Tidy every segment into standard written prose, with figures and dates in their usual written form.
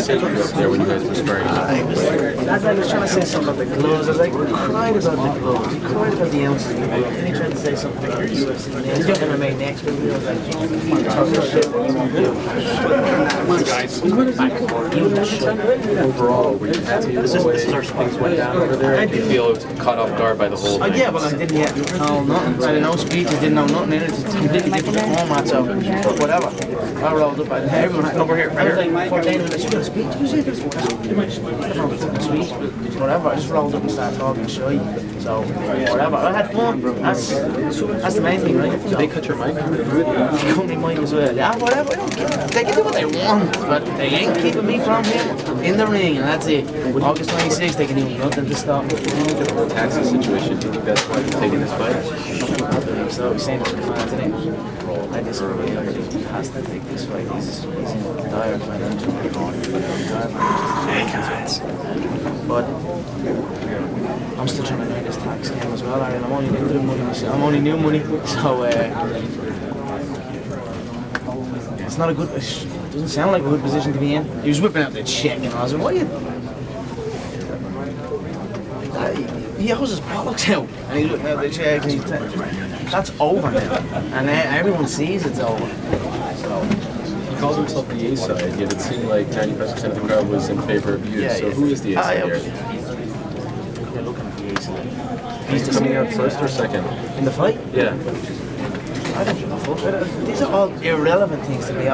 say to you up there when you guys were sparring? As I was trying to say something about the gloves, I was like, he cried about the gloves, he cried about the ounces of the gloves, then he tried to say something about the UFC MMA next week, I was like, you talk this shit, you won't do. Overall, were you happy with the way things went down over there? Did you feel caught off guard by the whole thing? Yeah, but I didn't get nothing. I had no speeches, didn't know nothing in it. It's completely different format, so whatever. I rolled up and everyone had over here. I was like 14 minutes, you got a speech? You say this? I don't know fucking speech, but whatever. I just rolled up and started talking shy. So whatever. I had fun. That's the main thing, right? Did they cut your mic? They cut my mic as well. Yeah, whatever. I don't care. They can do what they want, but they ain't keeping me from him in the ring, and that's it. August 26th, they can do nothing to stop me. The taxi situation, do you think that's why you're taking this fight? So we're saying this to the fans, isn't it? I disagree. He has to take this fight. He's in dire financial but I'm still trying to learn this tax game as well. I'm only new to the money. I'm only new money, so it's not a good. It doesn't sound like a good position to be in. He was whipping out the check, and I was like, "What are you?" He owes his bollocks out, and he's whipping out the check, and that's over now, and everyone sees it's over. So. He calls himself the A side, yet it seemed like 95% of the crowd was in favor of you. So who is the A side here? They're looking at the A side. He's coming out first or second? In the fight? Yeah. I don't give a fuck. These are all irrelevant things to me.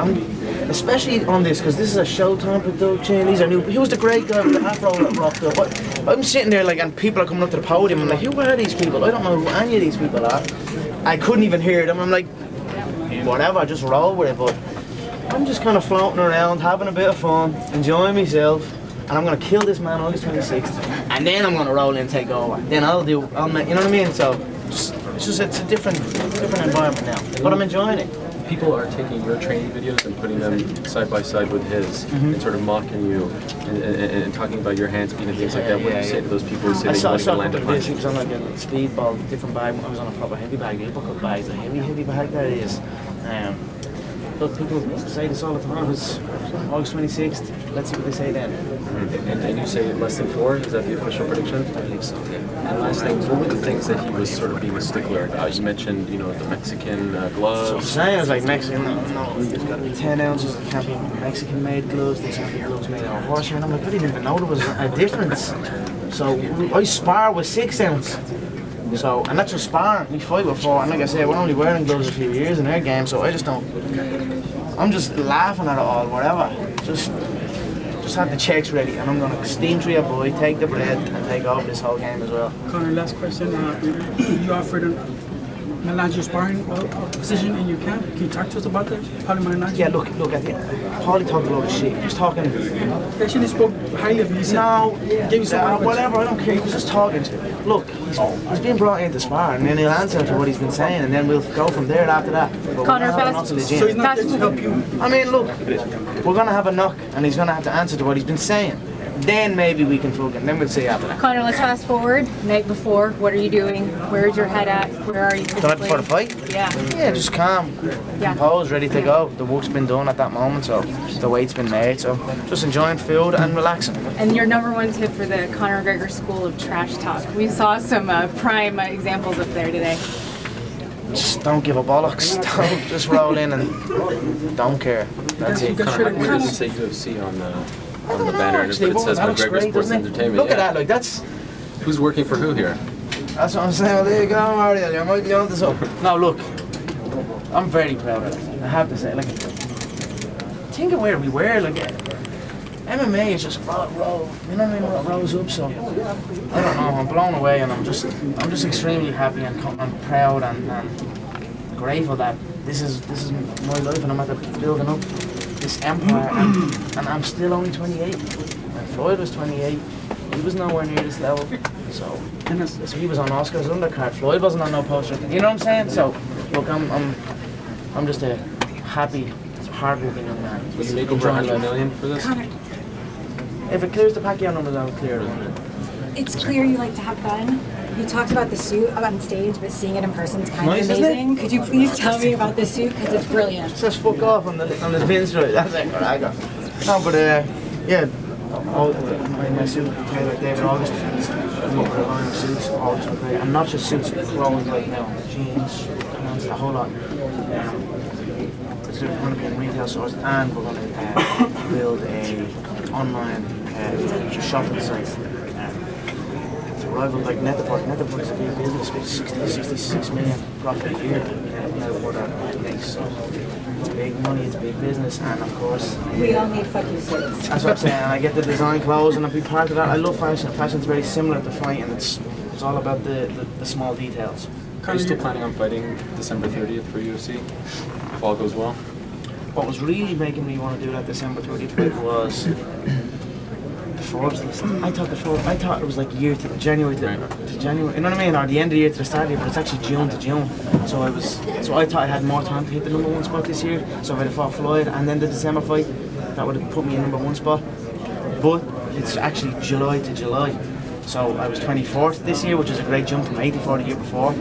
Especially on this, because this is a Showtime production. These are new. He was the great guy with the afro that rocked up. I'm sitting there like, and people are coming up to the podium. I'm like, who are these people? I don't know who any of these people are. I couldn't even hear them. I'm like, whatever, just roll with it. But I'm just kind of floating around, having a bit of fun, enjoying myself, and I'm gonna kill this man August 26th, and then I'm gonna roll in and take over. Then I'll make, you know what I mean? So it's a different environment now, but I'm enjoying it. People are taking your training videos and putting them side by side with his, and sort of mocking you and talking about your hand speed and things like that. What do you say to those people who say they want to land a punch? He was on like a speedball, different bag. I was on a proper heavy bag. The uppercut bag is a heavy bag that it is. Look, people say this all the time. It's August 26th. Let's see what they say then. And you say less than 4? Is that the official prediction? I believe so, yeah. And last thing, what were the things that he was sort of being a stickler about? You mentioned, the Mexican gloves. So I'm saying it's like Mexican. No, there's got to be 10 ounces. There can't be Mexican-made gloves. There's got to be gloves made out of horsehair. And I'm like, I didn't even know there was a difference. So I spar with 6 ounce. So, and that's just sparring. We fight with 4. And like I said, we're only wearing gloves a few years in their game, so I just don't. I'm just laughing at it all, whatever. Just have the checks ready, and I'm gonna steam through your boy, take the bread, and take over this whole game as well. Conor, last question. You offered a manager sparring position in your camp. Can you talk to us about that? Yeah, look at the Paulie talked a lot of shit. He was talking. He actually spoke highly of you. He said, no, gave you some whatever, I don't care. He was just talking. Look, he's been brought in to spar, and then he'll answer to what he's been saying, and then we'll go from there after that. Conor, fast. So he's not there to help you? I mean, look, we're going to have a knock, and he's going to have to answer to what he's been saying. Then maybe we can fucking, then we'll see after that. Conor, let's fast forward. Night before, what are you doing? Where's your head at? Where are you physically? The night before the fight? Yeah. Yeah, just calm, composed, ready to go. The work's been done at that moment, so the weight's been made, so just enjoying food and relaxing. And your #1 tip for the Conor McGregor School of Trash Talk. We saw some prime examples up there today. Just don't give a bollocks. Don't just roll in and don't care. That's it. Conor, how come it doesn't say UFC on the banner, but it says McGregor Sports Entertainment? Look at that, like that's... Who's working for who here? That's what I'm saying. Well, there you go, Mario. You might be onto something. No, look, I'm very proud of it. I have to say, like, think of where we were. Like, MMA is just roll. You know what I mean? It rolls up. So I don't know. I'm blown away, and I'm just extremely happy and proud and grateful that this is my life, and I'm at the building up this empire, and I'm still only 28. When Floyd was 28, he was nowhere near this level. So he was on Oscar's undercard. Floyd wasn't on no poster. You know what I'm saying? So look, I'm just a happy, hard-working young man. Would you make over $100 million for this? If it clears the Pacquiao numbers, I'll clear it. It's clear you like to have fun. You talked about the suit on stage, but seeing it in person is kind of amazing. Could you please tell me about the suit? Because it's brilliant. It says fuck off on the pin strip. That's it. I got. No, but Yeah, all my suit tailored David August. I'm up with a line of suits, all just great. And not just suits, clothes right now, jeans, pants, the whole lot. It's going to be in retail stores, and we're going to build a online shopping site. To rival like Net-a-Porter. Net-a-Porter is a big business with 66 million profit a year. Net-a-Porter makes. So it's big money, it's big business, and of course we all need fucking suits. that's what I'm saying. I get the design clothes and I'll be part of that. I love fashion. Fashion's very similar to fighting. It's all about the small details. Are you still planning on fighting December 30th for UFC? If all goes well? What was really making me want to do that December 30th was the Forbes list. I thought it was like January to January. You know what I mean? Or the end of the year to the start of the year, but it's actually June to June. So I thought I had more time to hit the #1 spot this year. So if I'd have fought Floyd and then the December fight, that would have put me in #1 spot. But it's actually July to July. So I was 24th this year, which is a great jump from 84 the year before.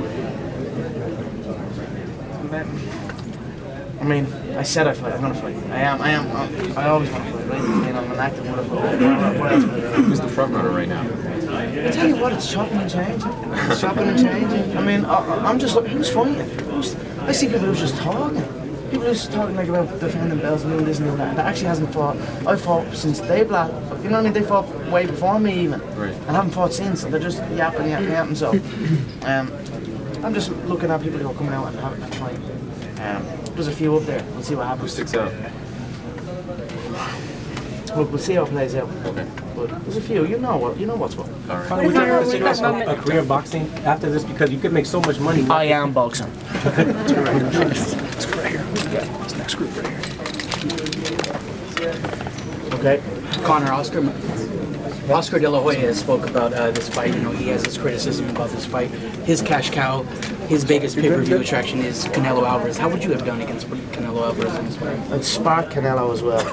I mean, I said I'd fight. I'm gonna fight. I always want to fight, right? I mean, I'm an active motherfucker. What else would I do? Who's the front runner right now? I tell you what, it's chopping and changing. It's chopping and changing. I mean, I'm just like, who's fighting? I see people who's just talking. People who's talking like about defending belts and doing this and doing that. That actually hasn't fought. I fought since they've you know what I mean? They fought way before me even. Right. And haven't fought since. They're just yapping. So, I'm just looking at people who are coming out and having a fight. There's a few up there. We'll see what happens. Who sticks out? Look, we'll see how it plays out. Okay. But there's a few. You know what's what. All right. What about with that moment? A career in boxing after this, because you could make so much money. I am boxing. It's right here. This next group right here. Okay. Conor, Oscar De La Hoya spoke about this fight. You know, he has his criticism about this fight. His cash cow, his biggest pay-per-view attraction is Canelo Alvarez. How would you have done against Canelo Alvarez in this fight? I'd spark Canelo as well.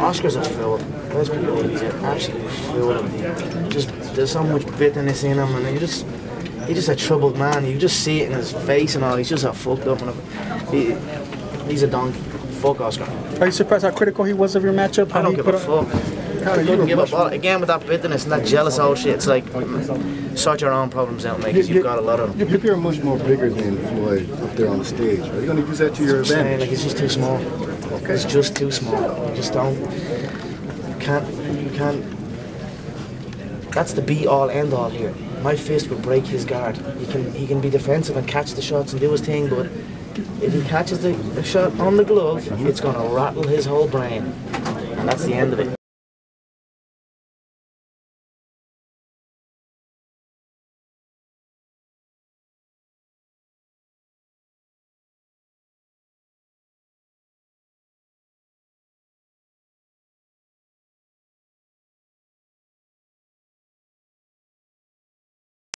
Oscar's a fool. Let's be real, he's an absolute fool. There's so much bitterness in him, and he's just a troubled man. You just see it in his face and all. He's just a fucked up. He's a donkey. Fuck Oscar. Are you surprised how critical he was of your matchup? I don't give a fuck. I couldn't give a ball. Again, with that bitterness and that jealous old shit, it's like, sort your own problems out, mate, because you've got a lot of them. You're much more bigger than Floyd up there on the stage. Are you going to use that to your advantage? Like, it's just too small. Okay. It's just too small. You just don't. You can't. That's the be-all, end-all here. My fist would break his guard. He can be defensive and catch the shots and do his thing, but if he catches the shot on the glove, it's going to rattle his whole brain. And that's the end of it.